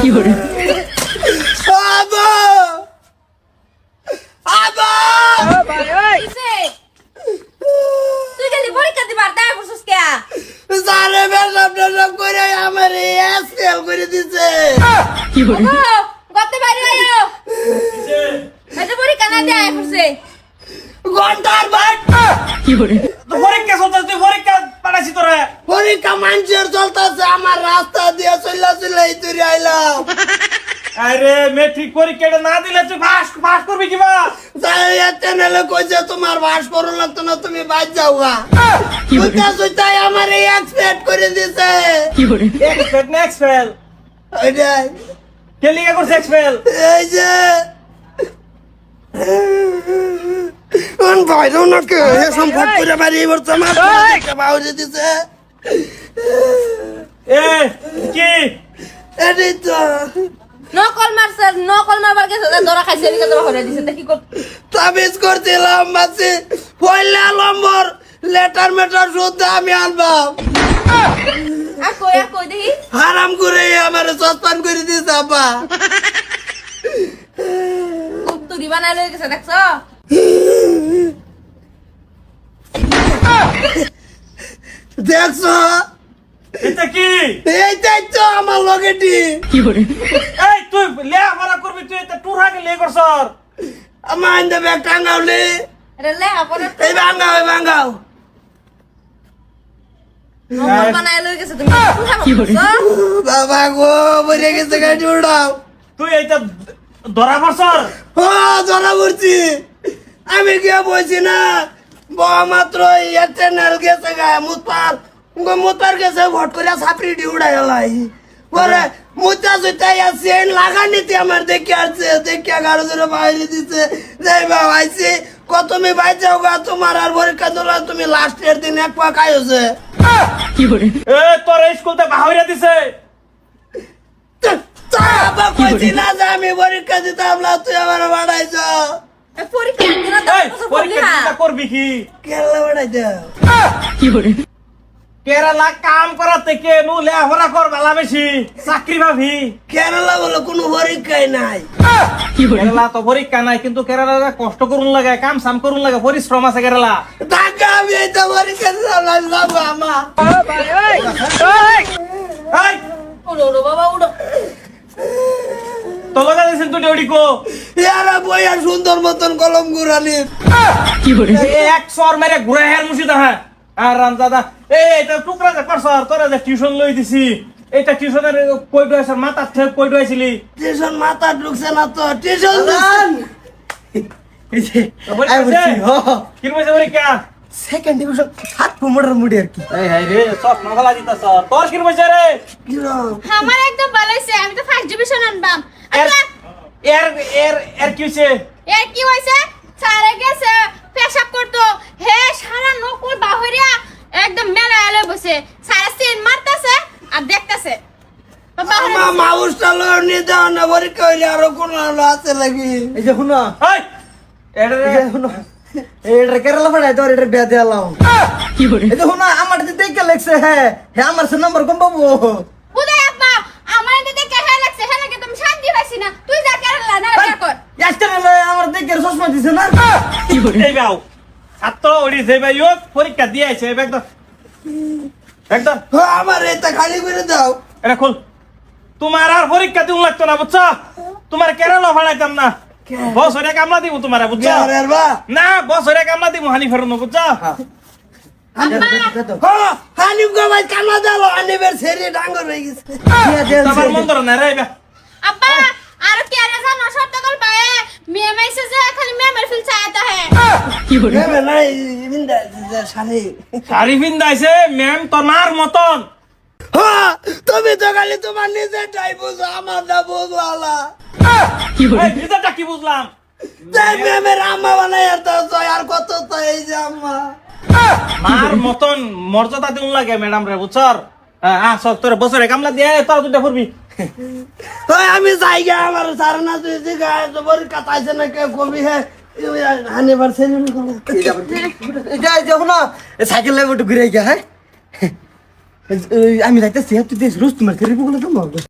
কি করে আবা আবা তুই গেলি পরীক্ষা দিবার তাই বসছিস কে? সারে বেশাব করে আমার এসকেল করে দিছে। কি করে গতে বাইরে আয়ো। এটা পরীক্ষা না দেয় বসে। ঘন্টার বাট কি করে তো পরীক্ষা চলতেছে, তুই পরীক্ষা পাঠাইছি তোরা। পরীক্ষা মানুষের চলতেছে, আমার রাস্তা দিয়ে চলে তুই আইলাম। আরে মেট্রিক পরীক্ষাটা না দিলে তুই পাস করবি কিবা? চ্যানেলে কইছে তোমার বাস করো লাগতো না, তুমি বাদ যাও গা। কি বলে? সুইটাই আমার এই এক্সপেক্ট করে দিছে। কি করে এক্সপেল না এক্সপেল? ওইটাই কে লিখা করছে এক্সপেল? এই যে ভাইরো না কে সম্পদ করে বাড়ি এবার তোমার বাউরে দিছে। এ কি এটাই তো নকল মারছে, নকল মারবার গেছে ধরা খাইছে এদিকে ধরা করে দিছে। দেখি কর তাবিজ করছিলাম মাসি পয়লা নম্বর লেটার মেটার শুদ্ধ আমি আনবাম। আর কই দেখি। হারাম করে আমার সস্তান করে দিছে আপা। তুই বানাই লই গেছে দেখছো? দেখছো এটা কি? এইটাই তো আমার লগেটি। কি করে এই তুই লেখাপড়া করবি, তুই এটা টুর হাকে লে করছ। আমার আইন্দা ব্যাগ টাঙ্গাওলে এটা লে আপরে এই ভাঙ্গাও নকল বানাই লই গেছে তুমি। কি করে? বাবা গো বলে গেছে গাড়ি উড়াও। তুই এইটা ধরা পড়ছ। ও ধরা পড়ছি আমি গিয়ে বলছি না মাত্র চ্যানেল গেছে গা মুতার গেছে ভোট করে ছাপড়ি ডি উড়াই লাই পরে মুতা জুতাই আছে লাগানিতে আমার দেখে আসছে দেখে গাড়ো জোরে বাইরে দিচ্ছে যাই বাবা আইছি কত তুমি বাই যাও গা তোমার আর পরীক্ষা দিলা তুমি লাস্টের দিন এক পা খাইছে। কি করে এ তোর স্কুলতে বাহিরা দিছে। বাবা কইছি না যে আমি পরীক্ষা দিতাম না তুই আমার বাড়াইছ পরীক্ষা দিনা এই পরীক্ষা দিতে করবি কি? কেলা বাড়াইছ কি করে কেরালা কাম করা থেকে নু লেখাপড়া কর ভালো বেশি চাকরি ভাবি। কেরালা বলে কোনো পরীক্ষাই নাই। কি করে কেরালা তো পরীক্ষা নাই, কিন্তু কেরালা কষ্ট করুন লাগে, কাম সাম করুন লাগে, পরিশ্রম আছে কেরালা। ঢাকা আমি এটা পরীক্ষা দিতাম না যাবো আমা এই উড়ো উড়ো বাবা উড়ো। তো লগা দিছেন তুই ডিউটি কো। ইয়ারা বই আর সুন্দর মতন কলম গুড়ালি কি করে এই এক সর মেরে ঘুরে হের মুছি দা। হ্যাঁ আর রামদাদা এটা টুকরা যে করছ তোরা যে টিউশন লই দিছি, এটা টিউশনের কই ডুয়াইছর মাথা থেকে কই ডুয়াইছিলি? টিউশন মাথা ঢুকছে না তো টিউশন কি রইছে পরীক্ষা? সেকেন্ড ডিভিশন হাত কুমড়ার মুড়ি আর কি এই হাই রে সব নাগালা দিতাছ। তোর কি রইছে রে? আমার একদম ভালো হইছে, আমি তো ফার্স্ট ডিভিশন আনবাম। এর আচ্ছা এর এর এর কি হইছে? এর কি হইছে? সারা গেছে পেশাব করতো, হে সারা নকুল বাহরিয়া একদম মেলা এলে বসে সারা সিন মারতাছে আর দেখতাছে। আমা মাউসটা লড় নিয়ে যাও না পরীক্ষা হইলে আরো কোন আলো আছে লাগি এই যে শুনো এই এটা এই যে শুনো এটা কেরালা ফাড়াই তোর এটা বিয়া দিলাম। কি করে এই যে শুনো আমার যে দেখে লেখছে হ্যাঁ হ্যাঁ আমার সে নম্বর কম পাবো। উদয় আপা আমার এতে দেখে হে লাগছে, হে লাগে তুমি শান্তি পাইছি না। তুই যা কেরালা না বের কর। একটা আমার দেখে চশমা দিছে না। কি করে এই বাউ ছাত্র ওড়ি যে ভাই হোক পরীক্ষা দিয়ে আইছে একদম একদম আমার এটা খালি করে দাও এটা খোল। তোমার আর পরীক্ষা দিন লাগতো না বুঝছো? তোমার কেরালা ফাড়াইতাম না, বছরে কামলা দিব তোমার বুঝছো? বিয়ারের বা না বছরে কামলা দিব হানি ফেরো না বুঝছো? হানিফ গামাই কানা দাও হানিফের সেরি ডাঙ্গর হয়ে গেছে তোমার মন ধরো না রে বা। আব্বা আর কি আরে জানো সত্য কল পায়ে মেয়ে মাইছে যে খালি মেমের ফিল চাইতা হে। কি করে নেবে নাই বিন্দা শাড়ি শাড়ি পিন্দাইছে ম্যাম তোর মার মতন। তুমি তো খালি তোমার নিজেরটাই বুঝো আমার না বুঝওয়ালা কি করে এই নিজেরটা কি বুঝলাম? তাই মেমের আম্মা বানাই আর কত তো এই যে আম্মা মার মতন মর্যাদা দিন লাগে ম্যাডাম রে বুঝছর? হ্যাঁ সব তোর বছরে কামলা দিয়ে তোরা দুটা করবি। ওই আমি যাই গে আমার সারনা তুই যে গায়ে তো পরীক্ষা তাইছে না কে কবি হে হানিবার সেরি এই যে শুনো সাইকেল লাগে একটু ঘুরে গিয়া হ্যাঁ আমি যাইতেছি তুই দেশ রোজ তোমার খেয়ে বলে তো